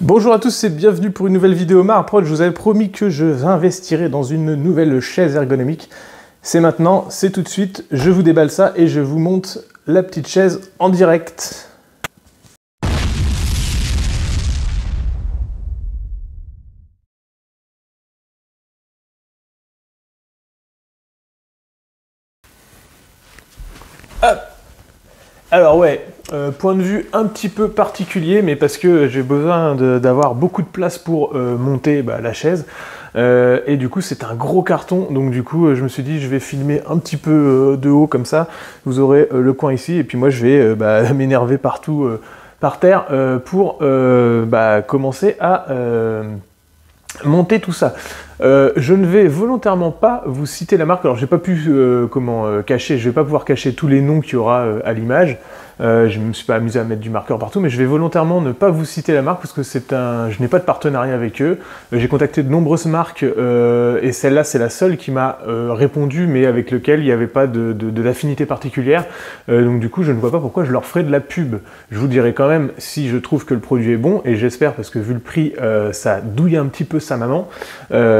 Bonjour à tous et bienvenue pour une nouvelle vidéo Marprod. Je vous avais promis que je investirais dans une nouvelle chaise ergonomique. C'est maintenant, c'est tout de suite, je vous déballe ça et je vous monte la petite chaise en direct. Hop. Alors ouais, point de vue un petit peu particulier, mais parce que j'ai besoin d'avoir beaucoup de place pour monter la chaise. Et du coup c'est un gros carton, donc du coup je me suis dit je vais filmer un petit peu de haut comme ça. Vous aurez le coin ici, et puis moi je vais m'énerver partout par terre pour commencer à monter tout ça. Je ne vais volontairement pas vous citer la marque. Alors j'ai pas pu cacher, je vais pas pouvoir cacher tous les noms qu'il y aura à l'image. Je me suis pas amusé à mettre du marqueur partout, mais je vais volontairement ne pas vous citer la marque parce que je n'ai pas de partenariat avec eux. J'ai contacté de nombreuses marques et celle-là c'est la seule qui m'a répondu, mais avec lequel il n'y avait pas d'affinité particulière. Donc du coup je ne vois pas pourquoi je leur ferais de la pub. Je vous dirai quand même si je trouve que le produit est bon, et j'espère, parce que vu le prix ça douille un petit peu sa maman.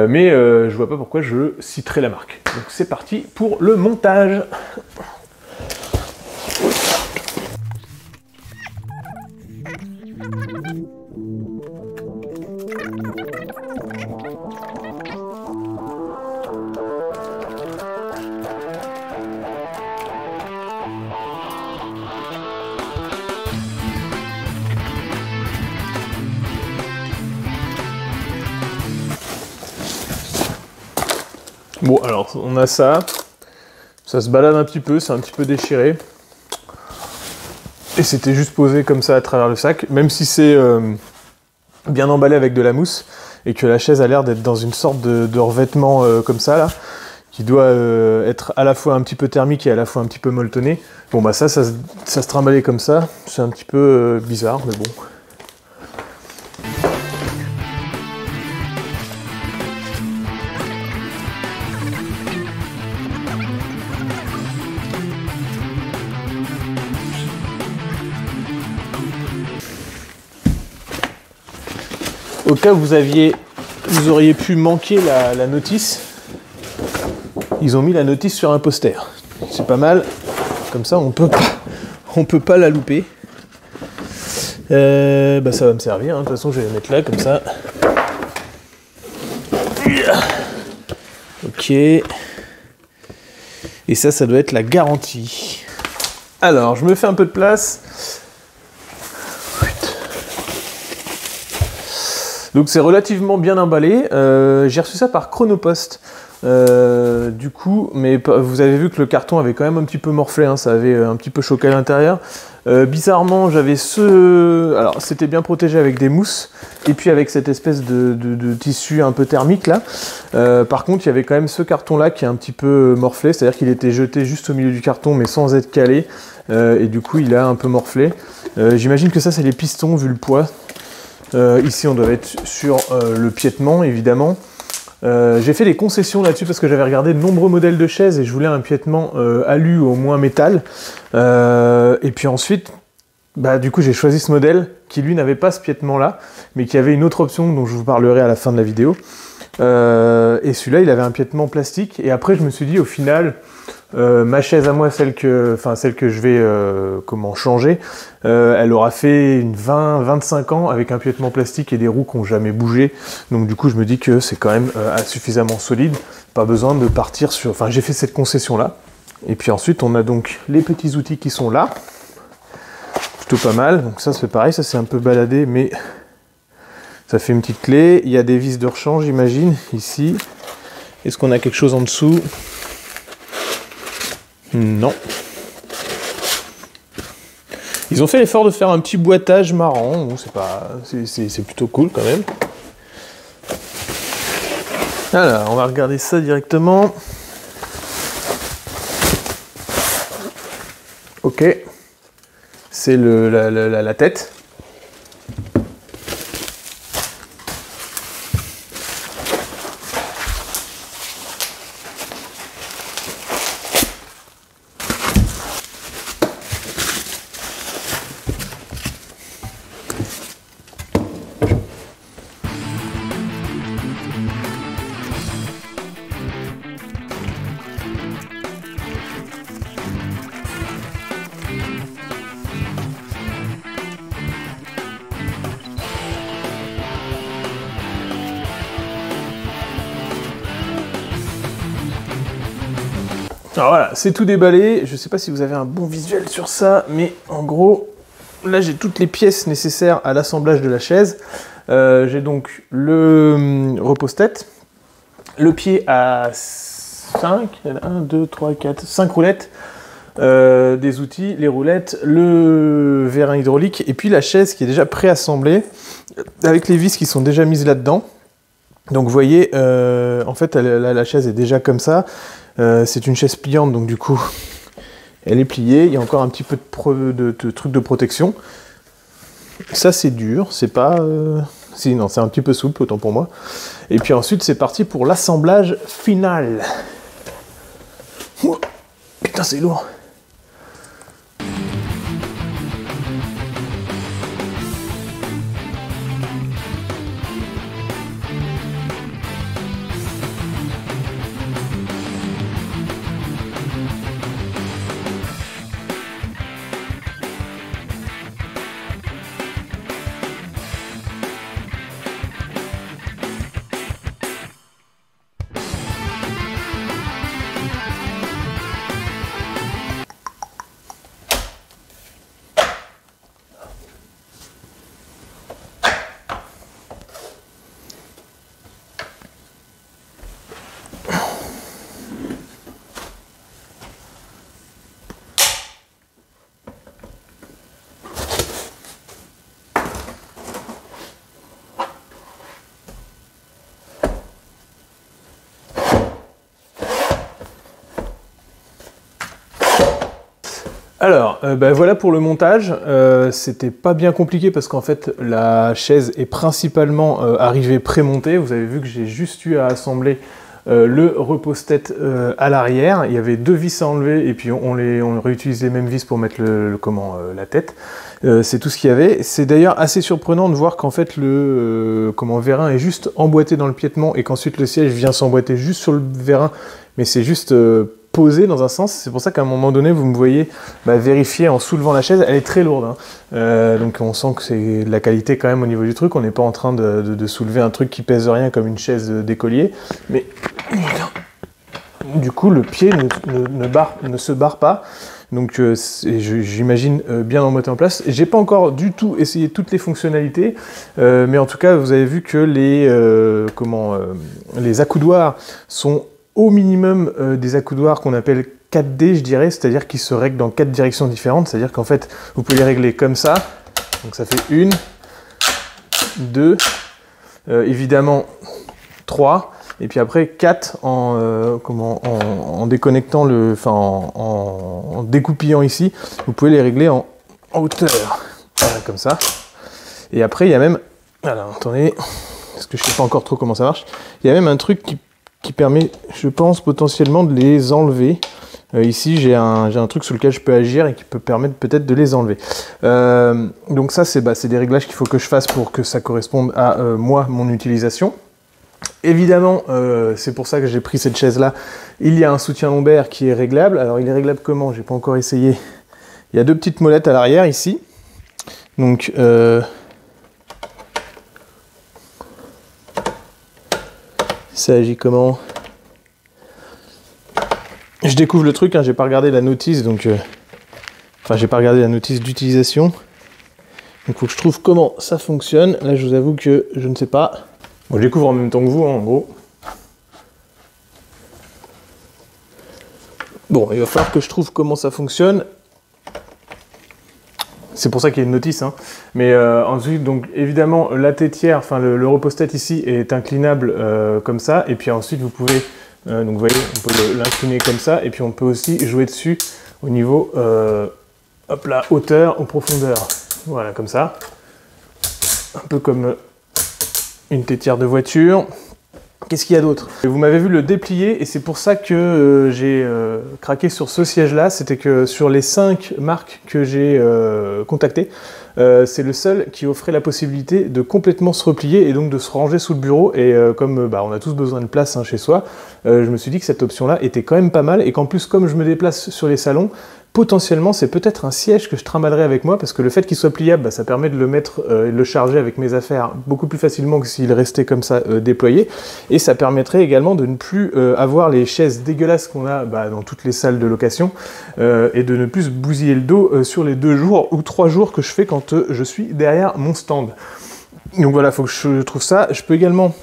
Mais je vois pas pourquoi je citerai la marque. Donc c'est parti pour le montage. Bon, alors on a ça se balade un petit peu, c'est un petit peu déchiré, et c'était juste posé comme ça à travers le sac, même si c'est bien emballé avec de la mousse, et que la chaise a l'air d'être dans une sorte de revêtement comme ça là, qui doit être à la fois un petit peu thermique et à la fois un petit peu molletonné. Bon bah ça se trimballait comme ça, c'est un petit peu bizarre, mais bon. Au cas où vous auriez pu manquer la notice, ils ont mis la notice sur un poster. C'est pas mal, comme ça on peut pas la louper. Ça va me servir, hein. De toute façon je vais la mettre là, comme ça. Ok. Et ça doit être la garantie. Alors, je me fais un peu de place. Donc c'est relativement bien emballé. J'ai reçu ça par Chronopost. Du coup, mais vous avez vu que le carton avait quand même un petit peu morflé, hein, ça avait un petit peu choqué à l'intérieur. Bizarrement, j'avais alors c'était bien protégé avec des mousses, et puis avec cette espèce de tissu un peu thermique là. Par contre, il y avait quand même ce carton là qui est un petit peu morflé, c'est-à-dire qu'il était jeté juste au milieu du carton, mais sans être calé, et du coup il a un peu morflé. J'imagine que ça c'est les pistons vu le poids. Ici on doit être sur le piétement évidemment. J'ai fait des concessions là-dessus parce que j'avais regardé de nombreux modèles de chaises et je voulais un piétement alu ou au moins métal. Et puis ensuite, du coup j'ai choisi ce modèle qui lui n'avait pas ce piétement là, mais qui avait une autre option dont je vous parlerai à la fin de la vidéo. Et celui-là il avait un piétement plastique, et après je me suis dit au final, ma chaise à moi, celle que je vais changer, elle aura fait une 20-25 ans avec un piétement plastique et des roues qui n'ont jamais bougé. Donc du coup je me dis que c'est quand même suffisamment solide, pas besoin de partir sur... Enfin j'ai fait cette concession là. Et puis ensuite on a donc les petits outils qui sont là, plutôt pas mal. Donc ça c'est pareil, ça c'est un peu baladé, mais ça fait une petite clé. Il y a des vis de rechange, j'imagine, ici. Est-ce qu'on a quelque chose en dessous? Non. Ils ont fait l'effort de faire un petit boitage marrant. Bon, c'est plutôt cool quand même. Alors, on va regarder ça directement. Ok. C'est la tête. Alors voilà, c'est tout déballé. Je sais pas si vous avez un bon visuel sur ça, mais en gros, là j'ai toutes les pièces nécessaires à l'assemblage de la chaise. J'ai donc le repose-tête, le pied à 5, 1, 2, 3, 4, 5 roulettes, des outils, les roulettes, le vérin hydraulique, et puis la chaise qui est déjà préassemblée, avec les vis qui sont déjà mises là-dedans. Donc vous voyez, en fait la chaise est déjà comme ça. C'est une chaise pliante, donc du coup, elle est pliée. Il y a encore un petit peu de trucs de protection. Ça, c'est dur, c'est pas... Si, non, c'est un petit peu souple, autant pour moi. Et puis ensuite, c'est parti pour l'assemblage final. Oh, putain, c'est lourd. Alors, voilà pour le montage. C'était pas bien compliqué parce qu'en fait, la chaise est principalement arrivée prémontée. Vous avez vu que j'ai juste eu à assembler le repose-tête à l'arrière. Il y avait 2 vis à enlever et puis on réutilise les mêmes vis pour mettre la tête. C'est tout ce qu'il y avait. C'est d'ailleurs assez surprenant de voir qu'en fait le vérin est juste emboîté dans le piétement et qu'ensuite le siège vient s'emboîter juste sur le vérin, mais c'est juste posé dans un sens. C'est pour ça qu'à un moment donné vous me voyez vérifier en soulevant la chaise. Elle est très lourde, hein. Donc on sent que c'est de la qualité quand même au niveau du truc. On n'est pas en train de soulever un truc qui pèse rien comme une chaise d'écolier, mais du coup le pied ne se barre pas. Donc j'imagine bien emboîté en place. J'ai pas encore du tout essayé toutes les fonctionnalités, mais en tout cas vous avez vu que les accoudoirs sont au minimum des accoudoirs qu'on appelle 4D, je dirais, c'est-à-dire qu'ils se règlent dans 4 directions différentes, c'est-à-dire qu'en fait vous pouvez les régler comme ça, donc ça fait 1, 2, évidemment 3, et puis après 4 en déconnectant en découpillant ici, vous pouvez les régler en hauteur, voilà, comme ça. Et après il y a même, alors attendez, parce que je sais pas encore trop comment ça marche, il y a même un truc qui permet, je pense, potentiellement de les enlever. Ici j'ai un truc sur lequel je peux agir et qui peut permettre peut-être de les enlever. Donc ça c'est des réglages qu'il faut que je fasse pour que ça corresponde à mon utilisation. Évidemment, c'est pour ça que j'ai pris cette chaise là. Il y a un soutien lombaire qui est réglable. Alors il est réglable comment? J'ai pas encore essayé. Il y a 2 petites molettes à l'arrière ici. Donc ça agit comment? Je découvre le truc, hein, j'ai pas regardé la notice, donc j'ai pas regardé la notice d'utilisation. Donc il faut que je trouve comment ça fonctionne. Là je vous avoue que je ne sais pas. Bon, je découvre en même temps que vous, hein, en gros. Bon, il va falloir que je trouve comment ça fonctionne. C'est pour ça qu'il y a une notice, hein. Mais ensuite, donc évidemment, la tétière, le repose-tête ici est inclinable comme ça. Et puis ensuite, vous pouvez, donc vous voyez, on peut l'incliner comme ça. Et puis on peut aussi jouer dessus au niveau, hop là, hauteur ou profondeur. Voilà, comme ça. Un peu comme une tétière de voiture. Qu'est-ce qu'il y a d'autre? Vous m'avez vu le déplier et c'est pour ça que j'ai craqué sur ce siège-là. C'était que sur les 5 marques que j'ai contactées, c'est le seul qui offrait la possibilité de complètement se replier et donc de se ranger sous le bureau. Et comme on a tous besoin de place, hein, chez soi, je me suis dit que cette option-là était quand même pas mal et qu'en plus, comme je me déplace sur les salons, potentiellement, c'est peut-être un siège que je trimballerai avec moi, parce que le fait qu'il soit pliable, bah, ça permet de le mettre et de le charger avec mes affaires beaucoup plus facilement que s'il restait comme ça déployé. Et ça permettrait également de ne plus avoir les chaises dégueulasses qu'on a dans toutes les salles de location, et de ne plus se bousiller le dos sur les 2 jours ou 3 jours que je fais quand je suis derrière mon stand. Donc voilà, il faut que je trouve ça. Je peux également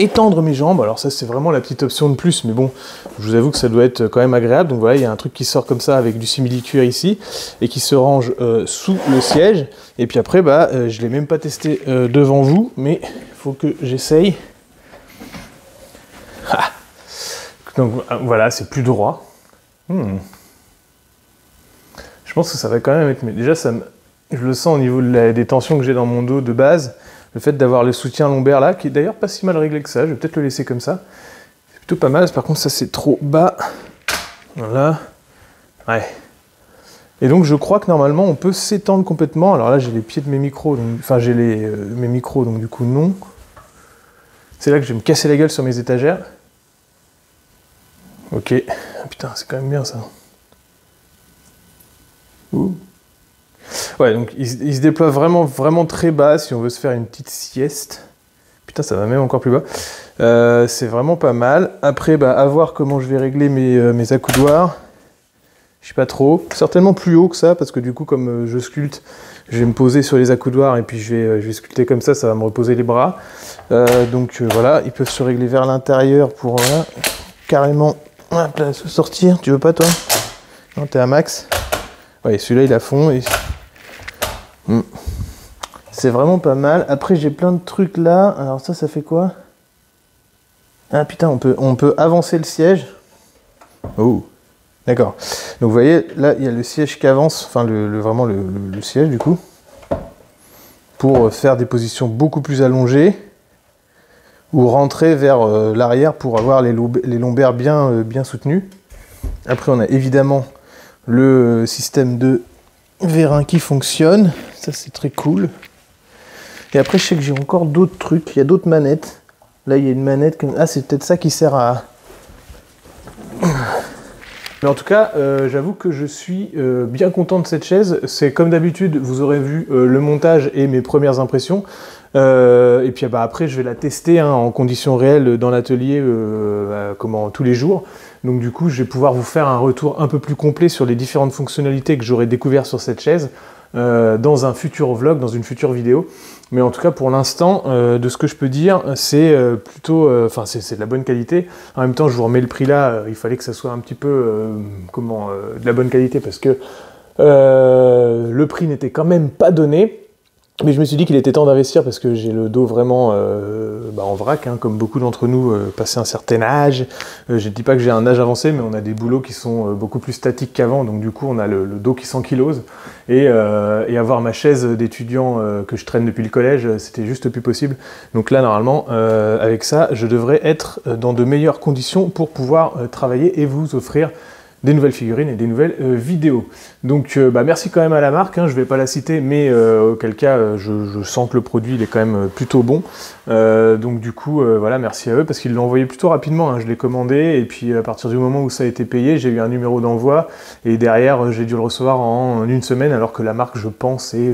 étendre mes jambes, alors ça c'est vraiment la petite option de plus, mais bon, je vous avoue que ça doit être quand même agréable. Donc voilà, il y a un truc qui sort comme ça avec du simili-cuir ici, et qui se range sous le siège, et puis après, je l'ai même pas testé devant vous, mais il faut que j'essaye. Ah. Donc voilà, c'est plus droit. Je pense que ça va quand même être... Mais déjà, je le sens au niveau des tensions que j'ai dans mon dos de base. Le fait d'avoir le soutien lombaire là, qui est d'ailleurs pas si mal réglé que ça, je vais peut-être le laisser comme ça. C'est plutôt pas mal, par contre ça c'est trop bas. Voilà. Ouais. Et donc je crois que normalement on peut s'étendre complètement. Alors là j'ai les pieds de mes micros, enfin j'ai mes micros, donc du coup non. C'est là que je vais me casser la gueule sur mes étagères. Ok. Putain, c'est quand même bien ça. Ouh. Ouais, donc il se déploie vraiment, vraiment très bas si on veut se faire une petite sieste. Putain, ça va même encore plus bas. C'est vraiment pas mal. Après, à voir comment je vais régler mes accoudoirs. Je sais pas trop. Certainement plus haut que ça, parce que du coup, comme je sculpte, je vais me poser sur les accoudoirs et puis je vais sculpter comme ça va me reposer les bras. Donc voilà, ils peuvent se régler vers l'intérieur pour carrément hop là, se sortir. Tu veux pas, toi? Non, t'es à max. Ouais, celui-là, il a fond. Et... C'est vraiment pas mal. Après, j'ai plein de trucs là. Alors ça fait quoi? Ah putain, on peut avancer le siège. Oh, d'accord. Donc vous voyez, là, il y a le siège qui avance. Enfin, vraiment le siège, du coup. Pour faire des positions beaucoup plus allongées. Ou rentrer vers l'arrière pour avoir les lombaires bien soutenus. Après, on a évidemment le système de vérin qui fonctionne. Ça, c'est très cool. Et après, je sais que j'ai encore d'autres trucs. Il y a d'autres manettes. Là, il y a une manette. Ah, c'est peut-être ça qui sert à... Mais en tout cas, j'avoue que je suis bien content de cette chaise. C'est comme d'habitude, vous aurez vu le montage et mes premières impressions. Et puis après, je vais la tester en conditions réelles dans l'atelier tous les jours. Donc du coup, je vais pouvoir vous faire un retour un peu plus complet sur les différentes fonctionnalités que j'aurai découvert sur cette chaise dans un futur vlog, dans une future vidéo. Mais en tout cas, pour l'instant, de ce que je peux dire, c'est plutôt... c'est de la bonne qualité. En même temps, je vous remets le prix là. Il fallait que ça soit un petit peu de la bonne qualité parce que le prix n'était quand même pas donné. Mais je me suis dit qu'il était temps d'investir parce que j'ai le dos vraiment en vrac, comme beaucoup d'entre nous, passé un certain âge. Je ne dis pas que j'ai un âge avancé, mais on a des boulots qui sont beaucoup plus statiques qu'avant, donc du coup on a le dos qui s'ankylose. Et avoir ma chaise d'étudiant que je traîne depuis le collège, c'était juste plus possible. Donc là, normalement, avec ça, je devrais être dans de meilleures conditions pour pouvoir travailler et vous offrir des nouvelles figurines et des nouvelles vidéos. Donc merci quand même à la marque, je ne vais pas la citer, mais auquel cas je sens que le produit il est quand même plutôt bon. Donc du coup, voilà, merci à eux, parce qu'ils l'ont envoyé plutôt rapidement, je l'ai commandé, et puis à partir du moment où ça a été payé, j'ai eu un numéro d'envoi, et derrière j'ai dû le recevoir en 1 semaine, alors que la marque, je pense, est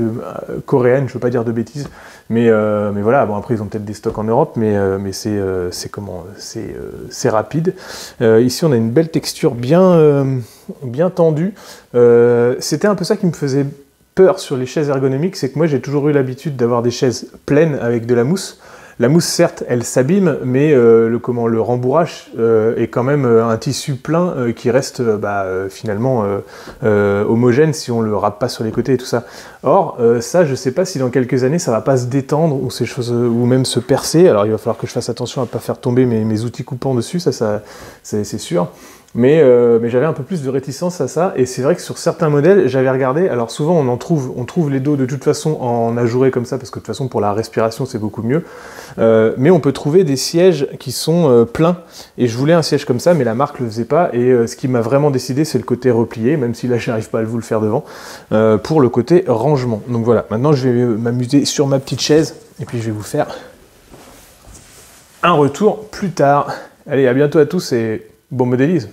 coréenne, je ne veux pas dire de bêtises, mais voilà, bon après ils ont peut-être des stocks en Europe, mais c'est rapide. Ici on a une belle texture bien tendue. C'était un peu ça qui me faisait peur sur les chaises ergonomiques, c'est que moi j'ai toujours eu l'habitude d'avoir des chaises pleines avec de la mousse. La mousse, certes, elle s'abîme, mais le rembourrage est quand même un tissu plein qui reste finalement homogène si on le râpe pas sur les côtés et tout ça. Or, ça, je sais pas si dans quelques années, ça va pas se détendre ou ces choses, ou même se percer. Alors, il va falloir que je fasse attention à pas faire tomber mes outils coupants dessus, ça c'est sûr. Mais j'avais un peu plus de réticence à ça, et c'est vrai que sur certains modèles, j'avais regardé, alors souvent on trouve les dos de toute façon en ajouré comme ça, parce que de toute façon pour la respiration c'est beaucoup mieux, mais on peut trouver des sièges qui sont pleins, et je voulais un siège comme ça, mais la marque le faisait pas, et ce qui m'a vraiment décidé c'est le côté replié, même si là j'arrive pas à vous le faire devant, pour le côté rangement. Donc voilà, maintenant je vais m'amuser sur ma petite chaise, et puis je vais vous faire un retour plus tard. Allez, à bientôt à tous, et bon modélisme.